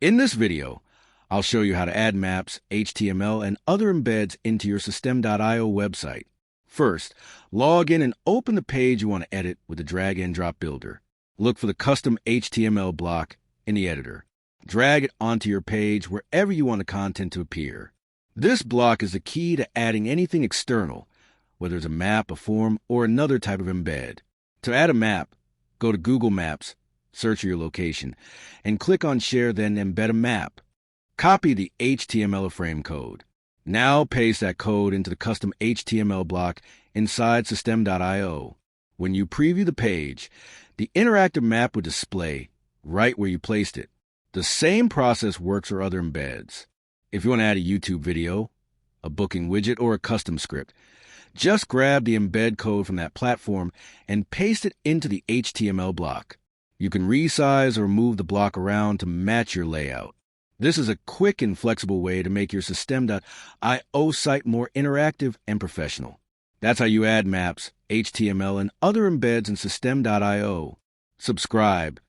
In this video, I'll show you how to add maps, HTML, and other embeds into your system.io website. First, log in and open the page you want to edit with the drag and drop builder. Look for the custom HTML block in the editor. Drag it onto your page wherever you want the content to appear. This block is the key to adding anything external, whether it's a map, a form, or another type of embed. To add a map, go to Google Maps, search your location, and click on Share, then embed a map. Copy the HTML frame code. Now paste that code into the custom HTML block inside system.io. When you preview the page, the interactive map will display right where you placed it. The same process works for other embeds. If you want to add a YouTube video, a booking widget, or a custom script, just grab the embed code from that platform and paste it into the HTML block. You can resize or move the block around to match your layout. This is a quick and flexible way to make your system.io site more interactive and professional. That's how you add maps, HTML, and other embeds in system.io. Subscribe